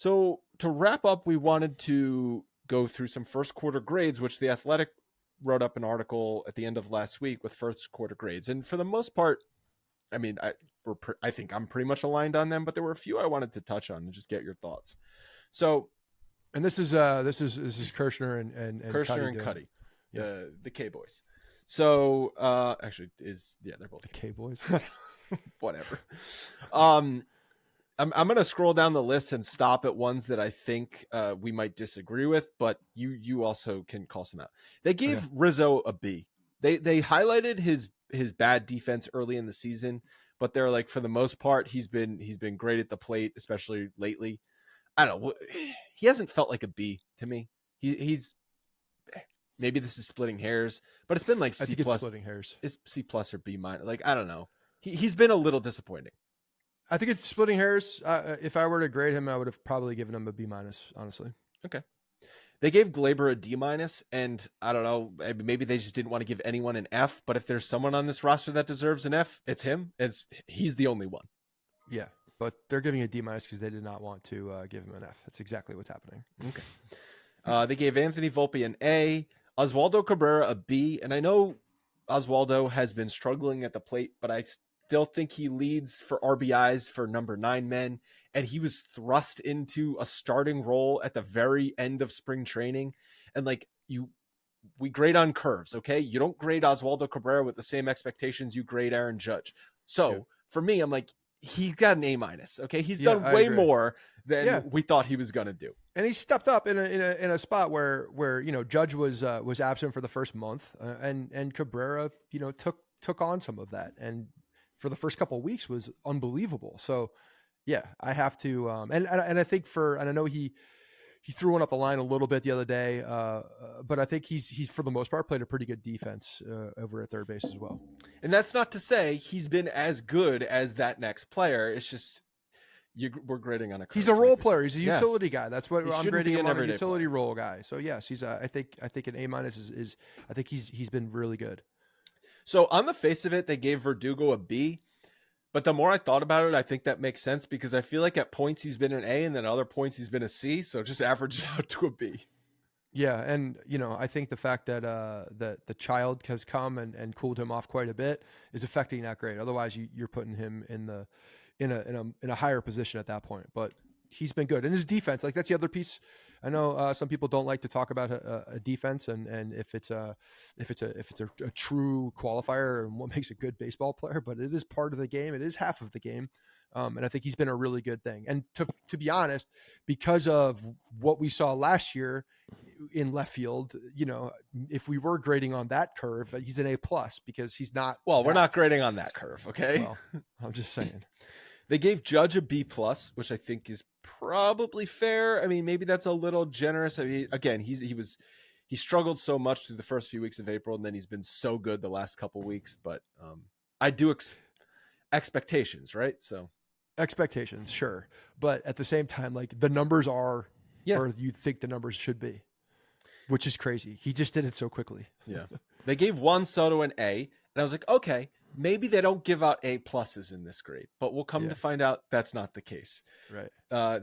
So to wrap up, we wanted to go through some first quarter grades, which The Athletic wrote up an article at the end of last week with first quarter grades. And for the most part, I mean, I think I'm pretty much aligned on them, but there were a few I wanted to touch on and just get your thoughts. So, and this is Kirshner and Kirshner and doing. Cuddy, Yeah. the K boys. So actually, they're both the K boys. Whatever. I'm going to scroll down the list and stop at ones that I think we might disagree with, but you also can call some out. They gave Rizzo a B. They highlighted his bad defense early in the season, but they're like, for the most part, he's been great at the plate, especially lately. I don't know. He hasn't felt like a B to me. He's maybe this is splitting hairs, but it's been like C+. I think it's splitting hairs. It's C+ or B-. Like, I don't know. He's been a little disappointing. I think it's splitting hairs. If I were to grade him, I would have probably given him a B-, honestly. Okay. They gave Glaber a D-, and I don't know, maybe they just didn't want to give anyone an F, but if there's someone on this roster that deserves an F, it's him. He's the only one. Yeah, but they're giving a D- because they did not want to give him an F. That's exactly what's happening. Okay. They gave Anthony Volpe an A, Oswaldo Cabrera a B, and I know Oswaldo has been struggling at the plate, but I still think he leads for RBIs for number 9 men, and he was thrust into a starting role at the very end of spring training. And like we grade on curves, okay? You don't grade Oswaldo Cabrera with the same expectations you grade Aaron Judge. So for me, I'm like, he got an A-. Okay, he's done way more than we thought he was gonna do, and he stepped up in a spot where Judge was absent for the first month, and Cabrera took on some of that, and for the first couple of weeks was unbelievable. So yeah, I have to, and I think and I know he threw one up the line a little bit the other day, but I think he's for the most part played a pretty good defense over at third base as well. And that's not to say he's been as good as that next player. It's just we're grading on a curve. He's a role player. He's a utility guy. That's what I'm grading him on, a utility role guy. So yes, he's I think an A- is I think he's been really good. So on the face of it, they gave Verdugo a B. But the more I thought about it, I think that makes sense because I feel like at points he's been an A and then other points he's been a C. So just average it out to a B. Yeah. And, I think the fact that the child has come and cooled him off quite a bit is affecting that grade. Otherwise you're putting him in a higher position at that point, but he's been good. And his defense, like that's the other piece. I know some people don't like to talk about a defense and if it's a true qualifier and what makes a good baseball player, but it is part of the game. It is half of the game. And I think he's been a really good thing. And to be honest, because of what we saw last year in left field, if we were grading on that curve, he's an A+ because he's not. Well, we're not grading on that curve. Okay. Well, I'm just saying. They gave Judge a B+, which I think is probably fair. I mean, maybe that's a little generous. I mean, again, he struggled so much through the first few weeks of April, and then he's been so good the last couple weeks. But I do expectations, right? So expectations, sure, but at the same time, like the numbers are where you think the numbers should be, which is crazy. He just did it so quickly. Yeah, they gave Juan Soto an A, and I was like, okay. Maybe they don't give out A+ in this grade, but we'll come to find out that's not the case. Right.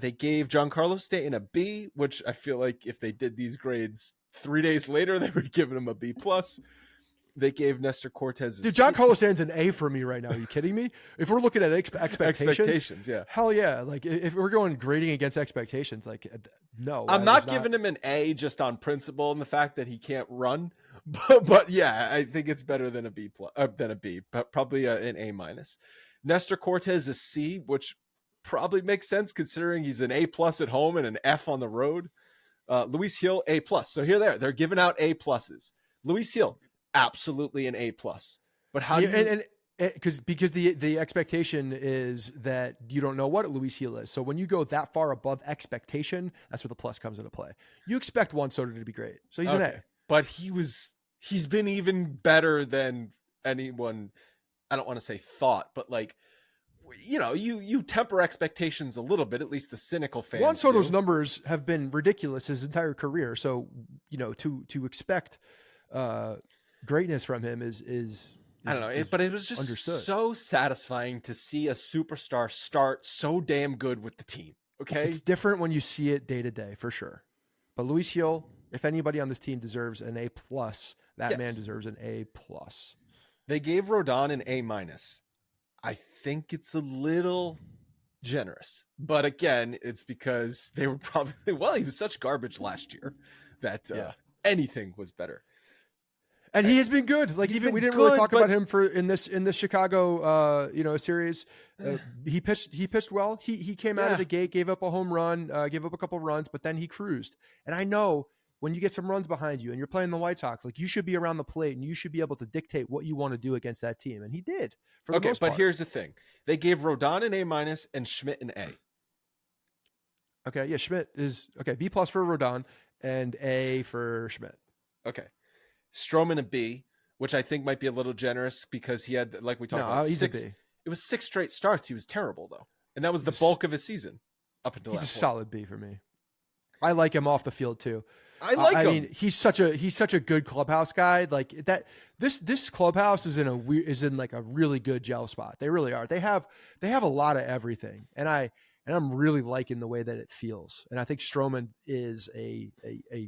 They gave Giancarlo Stanton a B, which I feel like if they did these grades 3 days later, they would give him a B+. They gave Nestor Cortez a C. Giancarlo Stanton's an A for me right now. Are you kidding me? If we're looking at expectations, yeah. Hell yeah. Like if we're going grading against expectations, like no. I'm not giving him an A just on principle and the fact that he can't run. But yeah, I think it's better than a B+, than a B, but probably an A-. Nestor Cortez a C, which probably makes sense considering he's an A+ at home and an F on the road. Luis Gil A+. So here they're giving out A+. Luis Gil, absolutely an A+. But how do you... Because the expectation is that you don't know what Luis Gil is. So when you go that far above expectation, that's where the plus comes into play. You expect Juan Soto to be great. So he's an A. But he's been even better than anyone, I don't want to say thought, but like, you temper expectations a little bit, at least the cynical fans. Juan Soto's numbers have been ridiculous his entire career. So, to expect greatness from him is I don't know, but it was just so satisfying to see a superstar start so damn good with the team. Okay. It's different when you see it day to day, for sure. But Luis Gil, if anybody on this team deserves an A+, that man deserves an A+. They gave Rodon an A-. I think it's a little generous, but again, it's because they were probably, well, he was such garbage last year that anything was better. And he has been good. Like, even we didn't really talk about him in this Chicago series. He pitched well. He came out of the gate, gave up a home run, gave up a couple runs, but then he cruised. And I know when you get some runs behind you and you're playing the White Sox, like, you should be around the plate and you should be able to dictate what you want to do against that team. And he did for the most part. But here's the thing. They gave Rodon an A- and Schmidt an A. Okay. Yeah. Schmidt is okay. B+ for Rodon and A for Schmidt. Okay. Stroman a B, which I think might be a little generous because he had, like we talked about, he's a B. It was 6 straight starts. He was terrible though, and that was the bulk of his season up until that point. He's a solid B for me. I like him off the field too. I like him. I mean, he's such a good clubhouse guy. Like that. This clubhouse is in like a really good gel spot. They really are. They have a lot of everything, and I'm really liking the way that it feels. And I think Stroman is a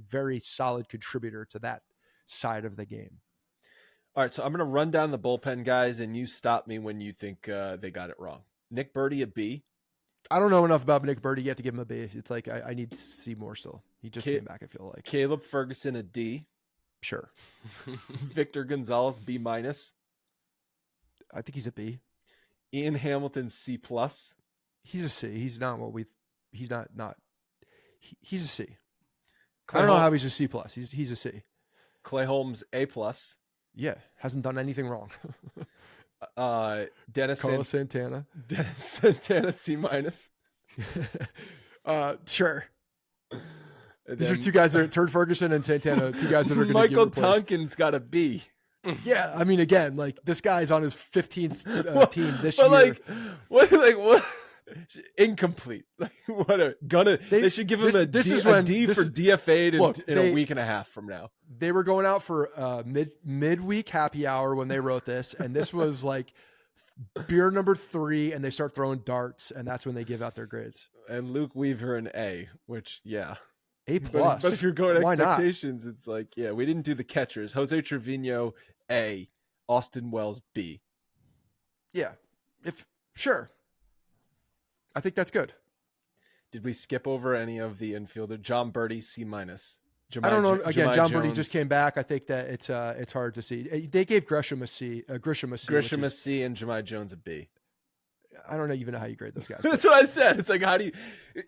very solid contributor to that side of the game. All right, so I'm going to run down the bullpen guys, and you stop me when you think they got it wrong. Nick Birdy a B. I don't know enough about Nick Birdy yet to give him a B. It's like I need to see more still. He just came back, I feel like. Caleb Ferguson a D. Sure. Victor Gonzalez B-. I think he's a B. Ian Hamilton C+. He's a C. He's not what we. He's not. He's a C. Clay I don't know how he's a C+. He's a C. Clay Holmes A+. Yeah, hasn't done anything wrong. Carlos Santana. Dennis Santana C-. Sure. These are two guys that are Turd Ferguson and Santana, two guys that are going to Michael Tonkin's got a B. Yeah, I mean, again, like, this guy's on his 15th team this year. What? Incomplete. Like, they should give him a D for DFA'd in a week and a half from now. They were going out for midweek happy hour when they wrote this, and this was like beer number 3, and they start throwing darts, and that's when they give out their grades. And Luke Weaver an A, which A+. But if you're going expectations, it's like, we didn't do the catchers. Jose Trevino A, Austin Wells B. Yeah, sure. I think that's good. Did we skip over any of the infielder? John Birdie C-. I don't know. Again, John Birdie just came back. I think that it's hard to see. They gave Grisham a C. Grisham a C and Jemai Jones a B. I don't even know how you grade those guys. That's what I said. It's like, how do you,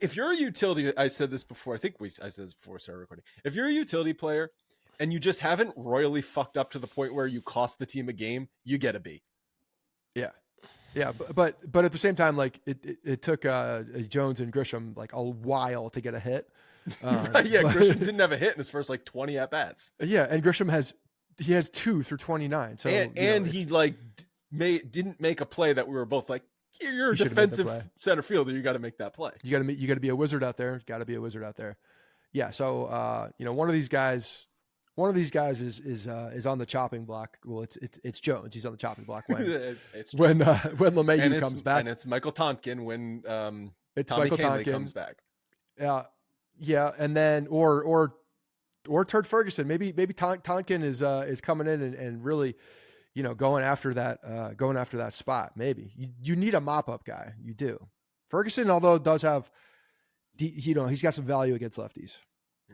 if you're a utility, I said this before, I said this before we started recording. If you're a utility player and you just haven't royally fucked up to the point where you cost the team a game, you get a B. Yeah. Yeah. But at the same time, like it took Jones and Grisham like a while to get a hit. Grisham didn't have a hit in his first like 20 at bats. Yeah. And Grisham has 2 through 29. So, he like didn't make a play that we were both like, you're a defensive center fielder. You got to make that play. You got to be a wizard out there. Got to be a wizard out there. Yeah. So, one of these guys is on the chopping block. Well, it's Jones. He's on the chopping block when LeMahieu comes back, and it's Michael Tonkin when it's Tommy Michael Kahnle Tonkin comes back. Yeah, and then or Turd Ferguson. Maybe Tonkin is coming in and really, going after that spot. Maybe you need a mop up guy. You do. Ferguson, although does have, he's got some value against lefties.